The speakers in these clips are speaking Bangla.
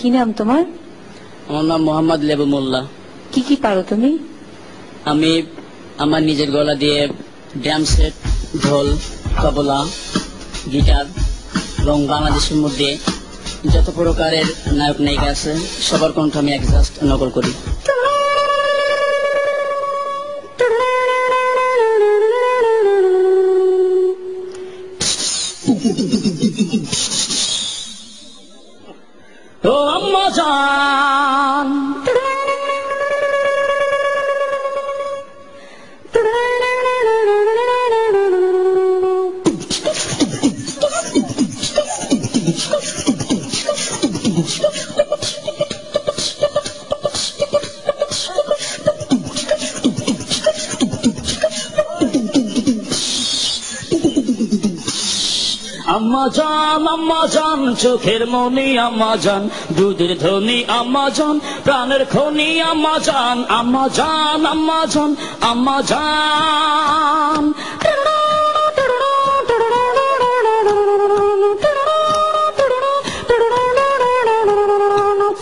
কি নাম তোমার? আমার নাম মোহাম্মদ লেবু মোল্লা। কি পারো তুমি? আমি আমার নিজের গলা দিয়ে ড্রাম সেট, ঢোল, তবলা, গিটার এবং বাংলাদেশের মধ্যে যত প্রকারের নায়ক নায়িকা আছে সবার কণ্ঠ আমি একজাস্ট নকল করি। ও আম্মা জান, আম্মা জান চোখের মনি আম্মা জান, দুধের ধনী আম্মা জান, প্রাণের খনি আম্মা জান, আম্মা জান আম্মা জান আম্মা জান।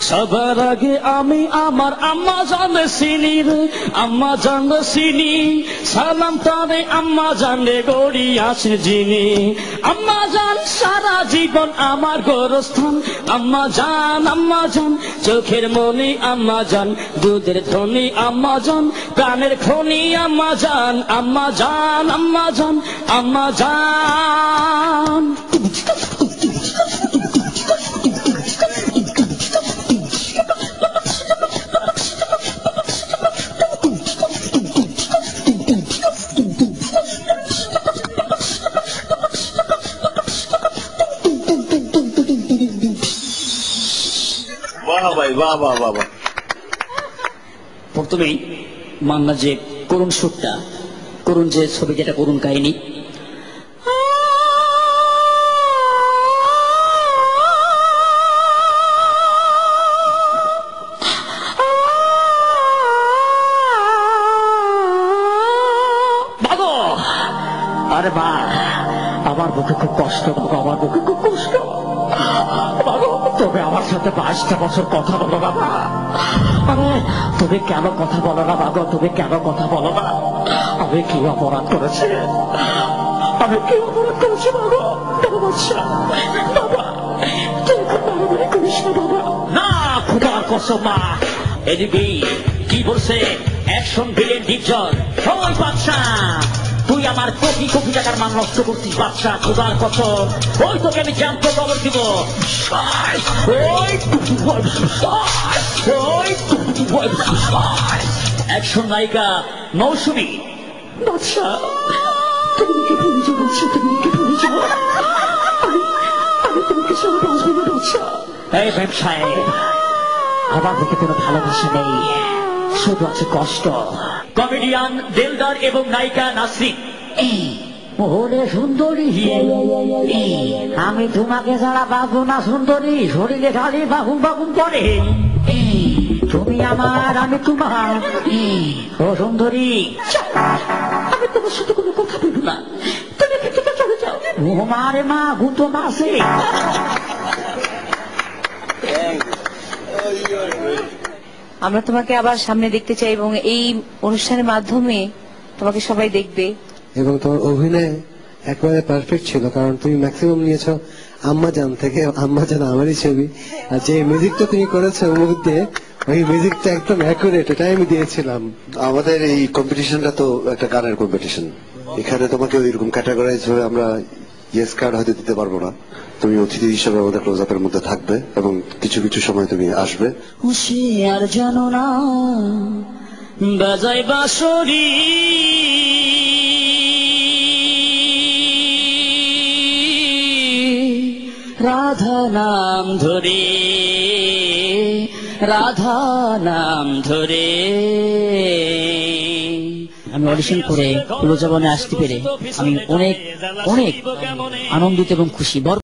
সবার আগে আমি আমার আম্মা জানে চিনি রে, আম্মা জানে চিনি, সালাম তারে আম্মা জানে গড়ি আছে যিনি। আম্মা জান সারা জীবন আমার গোরস্থান, আম্মা জান চোখের মনি আম্মা জান, দুধের ধনী আম্মা জান, প্রাণের খনি আম্মা জান, আম্মা জান আম্মা জান আম্মা জান। প্রথমেই মান্না যে করুণ সুরটা, করুণ যে ছবি, যেটা করুণ কাহিনী, আরে মা আমার বুকে খুব কষ্ট, আমার বুকে খুব কষ্ট। তবে আমার সাথে 22টা বছর কথা বলো না মা। আরে তুমি কেন কথা বলো না বাবা? তুমি কেন কথা বলো না? আমি কি অপরাধ করেছি? আমি কি অপরাধ করেছি বাবা? বাবা তুই মারামারি করিস না বাবা। না খোদার কসম মা। এদিকে কি বলছে অ্যাকশন ভিলেন ডিপজল, ওই বাচ্চা তুই আমার কোটি কোটি টাকার মান নষ্ট করছিস বাচ্চা, খোদার কসম। ওই তোকে আমি জানতে খবর দিব। অ্যাকশন নায়িকা মৌসুমী, বাচ্চা তুমি ভুলে যাবো, তুমি ভুলে যাবো, আমি তোমাকে সব বাঁচবো না বাচ্চা। এই ব্যবসায় আমার দিকে কোনো ভালোবাসা নেই, শুধু আছে কষ্ট। কমেডিয়ান দেলদার এবং নায়িকা নাসরিন। ওরে সুন্দরী, আমি তোমাকে ছাড়া বাবু না সুন্দরী, শরীরে খালি বাহুম বাহুম করে। তুমি আমার, আমি তোমার। ও সুন্দরী, আমি তোমার সাথে কোনো কথা বলবো না, তুমি এখান থেকে চলে যাও। ও মারে মা, গুতো মাসে। আমরা তোমাকে আবার সামনে দেখতে চাই এবং এই অনুষ্ঠানের মাধ্যমে তোমাকে সবাই দেখবে। এবং তোমার অভিনয় একেবারে পারফেক্ট ছিল, কারণ তুমি ম্যাক্সিমাম নিয়েছো আম্মা জান থেকে। আম্মা জান আমারই ছবি, আর যে মিউজিকটা তুমি করেছো মুখ দিয়ে, ওই মিউজিকটা একদম অ্যাকুরেট, এটাই আমি দিয়েছিলাম। আমাদের এই কম্পিটিশনটা তো একটা গানের কম্পিটিশন, এখানে তোমাকে ওইরকম ক্যাটাগরাইজ হয়ে আমরা ইয়েস কার্ড হয়তো দিতে পারবো না। তুমি অতিথি হিসেবে আমাদের ক্লোজ আপের মধ্যে থাকবে এবং কিছু কিছু সময় তুমি আসবে। হুঁশিয়ার জানো না বাজাই বাঁশরি, রাধা নাম ধরে, রাধা নাম ধরে। আমি অডিশন করে প্রলোচনে আসতে পেরে আমি অনেক অনেক আনন্দিত এবং খুশি।